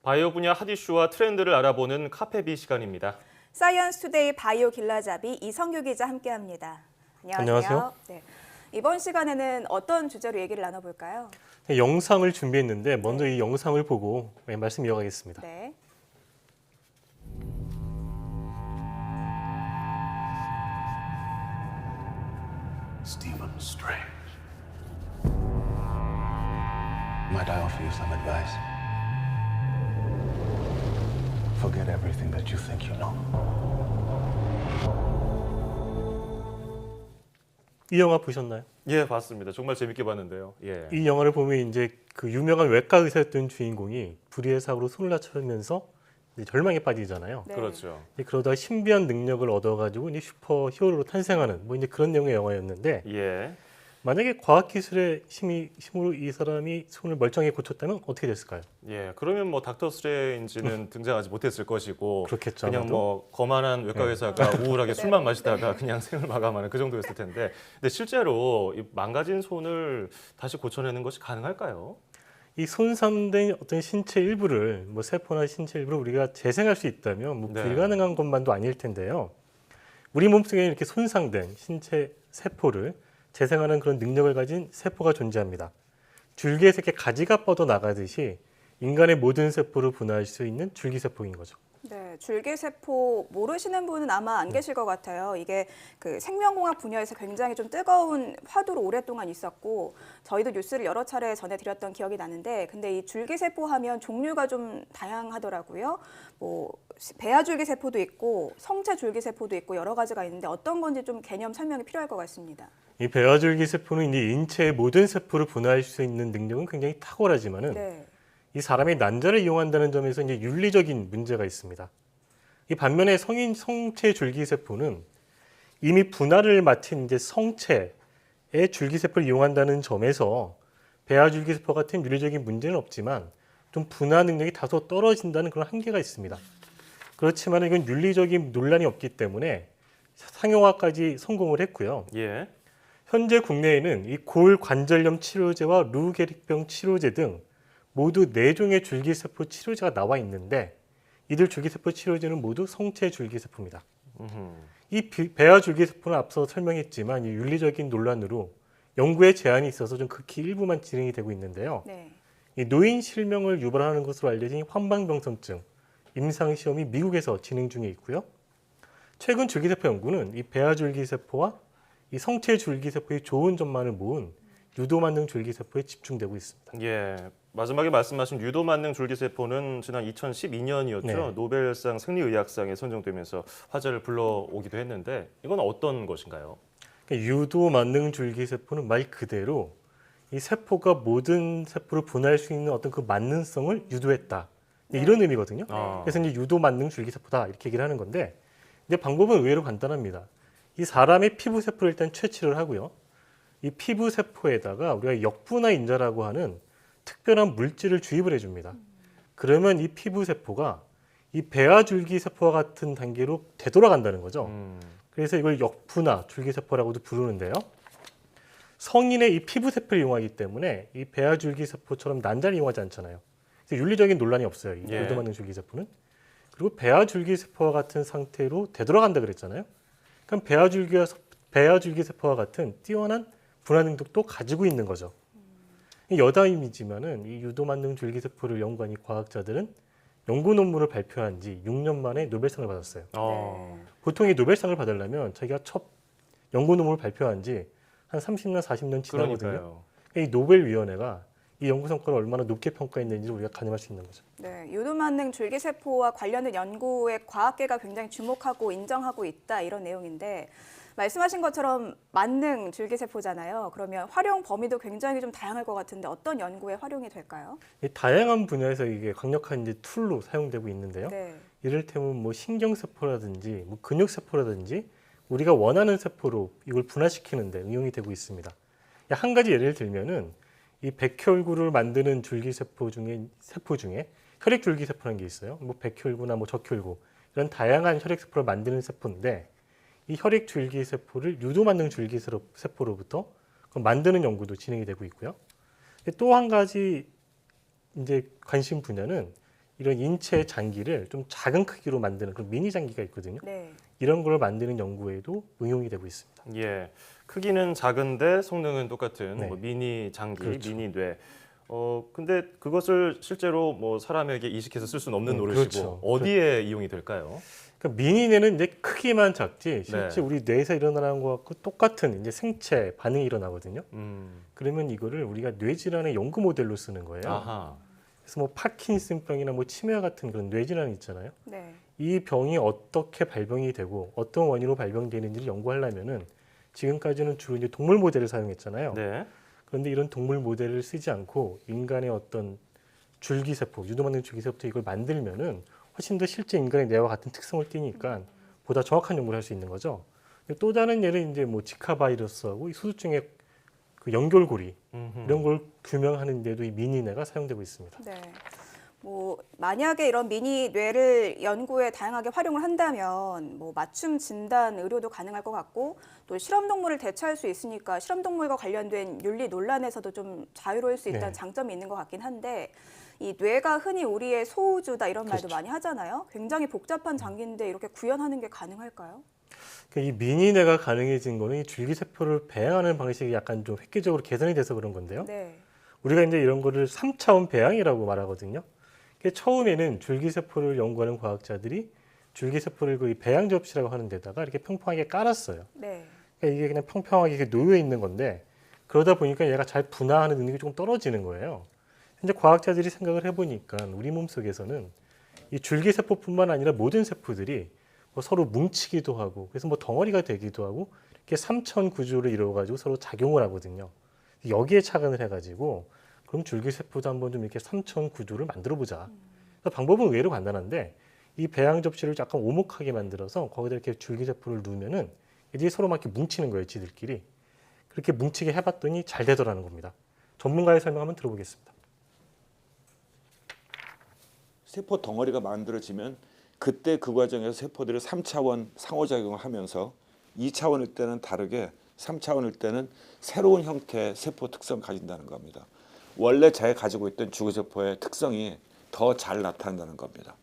바이오 분야 핫 이슈와 트렌드를 알아보는 카페비 시간입니다. 사이언스 투데이 바이오 길라잡이 이성규 기자 함께합니다. 안녕하세요. 네, 이번 시간에는 어떤 주제로 얘기를 나눠볼까요? 영상을 준비했는데 먼저 이 영상을 보고 말씀 이어가겠습니다. 네. Stephen Strange. Might I offer you some advice? Forget everything that you think you know. 이 영화 보셨나요? 예, 봤습니다. 정말 재밌게 봤는데요. 예. 이 영화를 보면 이제 그 유명한 외과 의사였던 주인공이 불의의 사고로 손을 다치면서 이제 절망에 빠지잖아요. 네. 그렇죠. 그러다가 신비한 능력을 얻어가지고 이제 슈퍼 히어로로 탄생하는 뭐 이제 그런 내용의 영화였는데 예. 만약에 과학기술의 힘으로 이 사람이 손을 멀쩡하게 고쳤다면 어떻게 됐을까요? 예. 그러면 뭐 닥터 스트레인지는 등장하지 못했을 것이고 그렇겠죠. 그냥 아마도. 뭐 거만한 외과 의사가 우울하게 술만 마시다가 그냥 생을 마감하는 그 정도였을 텐데, 근데 실제로 이 망가진 손을 다시 고쳐내는 것이 가능할까요? 이 손상된 어떤 신체 일부를 뭐 세포나 신체 일부를 우리가 재생할 수 있다면 뭐 네. 불가능한 것만도 아닐 텐데요. 우리 몸속에 이렇게 손상된 신체 세포를 재생하는 그런 능력을 가진 세포가 존재합니다. 줄기에서 이렇게 가지가 뻗어 나가듯이 인간의 모든 세포를 분화할 수 있는 줄기세포인 거죠. 네, 줄기세포 모르시는 분은 아마 안 계실 것 같아요. 이게 그 생명공학 분야에서 굉장히 좀 뜨거운 화두로 오랫동안 있었고 저희도 뉴스를 여러 차례 전해드렸던 기억이 나는데, 근데 이 줄기세포 하면 종류가 좀 다양하더라고요. 뭐 배아줄기세포도 있고 성체 줄기세포도 있고 여러 가지가 있는데 어떤 건지 좀 개념 설명이 필요할 것 같습니다. 이 배아줄기 세포는 이제 인체의 모든 세포를 분화할 수 있는 능력은 굉장히 탁월하지만은 네. 이 사람의 난자를 이용한다는 점에서 이제 윤리적인 문제가 있습니다. 이 반면에 성체 줄기세포는 이미 분할을 마친 이제 성체의 줄기세포를 이용한다는 점에서 배아줄기세포 같은 윤리적인 문제는 없지만 좀 분화 능력이 다소 떨어진다는 그런 한계가 있습니다. 그렇지만 이건 윤리적인 논란이 없기 때문에 상용화까지 성공을 했고요. 예. 현재 국내에는 이 골관절염 치료제와 루게릭병 치료제 등 모두 4종의 줄기세포 치료제가 나와 있는데 이들 줄기세포 치료제는 모두 성체 줄기세포입니다. 이 배아 줄기세포는 앞서 설명했지만 이 윤리적인 논란으로 연구에 제한이 있어서 좀 극히 일부만 진행이 되고 있는데요. 네. 이 노인 실명을 유발하는 것으로 알려진 환방병선증 임상시험이 미국에서 진행 중에 있고요. 최근 줄기세포 연구는 이 배아 줄기세포와 이 성체 줄기세포의 좋은 점만을 모은 유도만능 줄기세포에 집중되고 있습니다. 예. 마지막에 말씀하신 유도만능 줄기세포는 지난 2012년이었죠. 네. 노벨상 생리의학상에 선정되면서 화제를 불러오기도 했는데, 이건 어떤 것인가요? 그러니까 유도만능 줄기세포는 말 그대로 이 세포가 모든 세포를 분할할 수 있는 어떤 그 만능성을 유도했다. 이런 의미거든요. 아. 그래서 이제 유도만능 줄기세포다 이렇게 얘기를 하는 건데, 이제 방법은 의외로 간단합니다. 이 사람의 피부 세포를 일단 채취를 하고요. 이 피부 세포에다가 우리가 역분화 인자라고 하는 특별한 물질을 주입을 해줍니다. 그러면 이 피부 세포가 이 배아 줄기세포와 같은 단계로 되돌아간다는 거죠. 그래서 이걸 역분화 줄기세포라고도 부르는데요. 성인의 이 피부 세포를 이용하기 때문에 이 배아 줄기세포처럼 난자를 이용하지 않잖아요. 그래서 윤리적인 논란이 없어요. 이 예. 유도만능 줄기세포는. 그리고 배아 줄기세포와 같은 상태로 되돌아간다 그랬잖아요. 그럼 배아 줄기세포와 같은 뛰어난 분화 능력도 가지고 있는 거죠. 여담이지만은 이 유도만능 줄기세포를 연구한 이 과학자들은 연구 논문을 발표한 지 6년 만에 노벨상을 받았어요. 보통 이 노벨상을 받으려면 자기가 첫 연구 논문을 발표한 지 한 30년, 40년 지나거든요. 그러니까요. 이 노벨위원회가 이 연구 성과를 얼마나 높게 평가했는지 우리가 가늠할 수 있는 거죠. 네, 유도만능 줄기세포와 관련된 연구에 과학계가 굉장히 주목하고 인정하고 있다 이런 내용인데, 말씀하신 것처럼 만능 줄기세포잖아요. 그러면 활용 범위도 굉장히 좀 다양할 것 같은데 어떤 연구에 활용이 될까요? 이 다양한 분야에서 이게 강력한 이제 툴로 사용되고 있는데요. 네. 이를테면 뭐 신경세포라든지 뭐 근육세포라든지 우리가 원하는 세포로 이걸 분화시키는 데 응용이 되고 있습니다. 한 가지 예를 들면은 이 백혈구를 만드는 세포 중에 혈액줄기세포라는 게 있어요. 뭐 백혈구나 뭐 적혈구 이런 다양한 혈액세포를 만드는 세포인데 이 혈액줄기세포를 유도만능 줄기세포로부터 만드는 연구도 진행이 되고 있고요. 또 한 가지 이제 관심 분야는 이런 인체 장기를 좀 작은 크기로 만드는 그런 미니 장기가 있거든요. 네. 이런 걸 만드는 연구에도 응용이 되고 있습니다. 예, 크기는 작은데 성능은 똑같은 네. 뭐 미니 장기, 그렇죠. 미니 뇌. 근데 그것을 실제로 뭐 사람에게 이식해서 쓸 수는 없는 노릇이고 그렇죠. 어디에 이용이 될까요? 그러니까 미니뇌는 이제 크기만 작지 실제 네. 우리 뇌에서 일어나는 것과 똑같은 이제 생체 반응이 일어나거든요. 음, 그러면 이거를 우리가 뇌질환의 연구 모델로 쓰는 거예요. 아하, 그래서 뭐 파킨슨병이나 뭐 치매 같은 그런 뇌질환 있잖아요. 네. 이 병이 어떻게 발병이 되고 어떤 원인으로 발병되는지를 연구하려면은 지금까지는 주로 이제 동물 모델을 사용했잖아요. 네, 그런데 이런 동물 모델을 쓰지 않고 인간의 어떤 줄기세포, 유도만능 줄기세포부터 이걸 만들면은 훨씬 더 실제 인간의 뇌와 같은 특성을 띠니까 보다 정확한 연구를 할 수 있는 거죠. 또 다른 예는 이제 뭐 지카 바이러스하고 이 소두증의 그 연결고리 음흠. 이런 걸 규명하는 데도 이 미니뇌가 사용되고 있습니다. 네. 뭐 만약에 이런 미니 뇌를 연구에 다양하게 활용을 한다면 뭐 맞춤 진단 의료도 가능할 것 같고 또 실험 동물을 대체할 수 있으니까 실험 동물과 관련된 윤리 논란에서도 좀 자유로울 수 있다는 네. 장점이 있는 것 같긴 한데 이 뇌가 흔히 우리의 소우주다 이런 말도 그렇죠. 많이 하잖아요. 굉장히 복잡한 장기인데 이렇게 구현하는 게 가능할까요? 그러니까 이 미니뇌가 가능해진 거는 이 줄기세포를 배양하는 방식이 약간 좀 획기적으로 개선이 돼서 그런 건데요. 네. 우리가 이제 이런 거를 3차원 배양이라고 말하거든요. 처음에는 줄기세포를 연구하는 과학자들이 줄기세포를 그 배양 접시라고 하는 데다가 이렇게 평평하게 깔았어요. 네. 그러니까 이게 그냥 평평하게 이렇게 놓여 있는 건데 그러다 보니까 얘가 잘 분화하는 능력이 조금 떨어지는 거예요. 이제 과학자들이 생각을 해보니까 우리 몸속에서는 이 줄기세포뿐만 아니라 모든 세포들이 뭐 서로 뭉치기도 하고 그래서 뭐 덩어리가 되기도 하고 이렇게 3차원 구조를 이루어가지고 서로 작용을 하거든요. 여기에 착안을 해가지고 그럼 줄기세포도 한번 좀 이렇게 3차원 구조를 만들어 보자. 방법은 의외로 간단한데 이 배양 접시를 약간 오목하게 만들어서 거기다 이렇게 줄기세포를 넣으면은 이제 서로 막 이렇게 뭉치는 거예요, 지들끼리. 그렇게 뭉치게 해봤더니 잘 되더라는 겁니다. 전문가의 설명 한번 들어보겠습니다. 세포 덩어리가 만들어지면 그때 그 과정에서 세포들이 3차원 상호작용을 하면서 2차원일 때는 다르게 3차원일 때는 새로운 형태의 세포 특성을 가진다는 겁니다. 원래 자기가 가지고 있던 줄기세포의 특성이 더 잘 나타난다는 겁니다.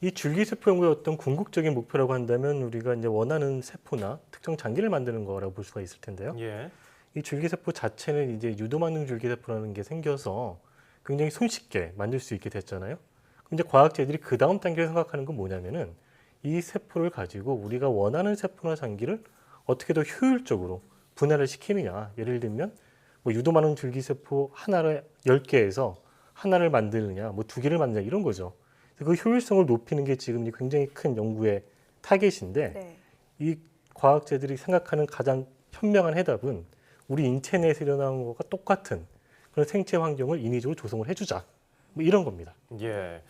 이 줄기세포 연구의 어떤 궁극적인 목표라고 한다면 우리가 이제 원하는 세포나 특정 장기를 만드는 거라고 볼 수가 있을 텐데요. 예, 이 줄기세포 자체는 이제 유도만능 줄기세포라는 게 생겨서 굉장히 손쉽게 만들 수 있게 됐잖아요. 그럼 이제 과학자들이 그 다음 단계를 생각하는 건 뭐냐면은 이 세포를 가지고 우리가 원하는 세포나 장기를 어떻게 더 효율적으로 분할을 시키느냐. 예를 들면 뭐 유도만능 줄기세포 하나를 10개에서 하나를 만드느냐, 뭐 2개를 만드냐 이런 거죠. 그 효율성을 높이는 게 지금 굉장히 큰 연구의 타겟인데 네. 이 과학자들이 생각하는 가장 현명한 해답은 우리 인체 내에서 일어나는 것과 똑같은 그런 생체 환경을 인위적으로 조성을 해주자. 뭐 이런 겁니다. 예.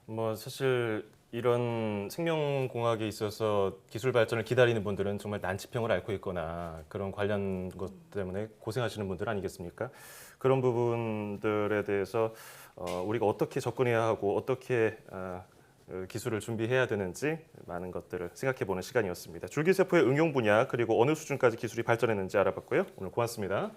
뭐 사실 이런 생명공학에 있어서 기술 발전을 기다리는 분들은 정말 난치병을 앓고 있거나 그런 관련 것 때문에 고생하시는 분들 아니겠습니까? 그런 부분들에 대해서 우리가 어떻게 접근해야 하고 어떻게 기술을 준비해야 되는지 많은 것들을 생각해보는 시간이었습니다. 줄기세포의 응용 분야 그리고 어느 수준까지 기술이 발전했는지 알아봤고요. 오늘 고맙습니다.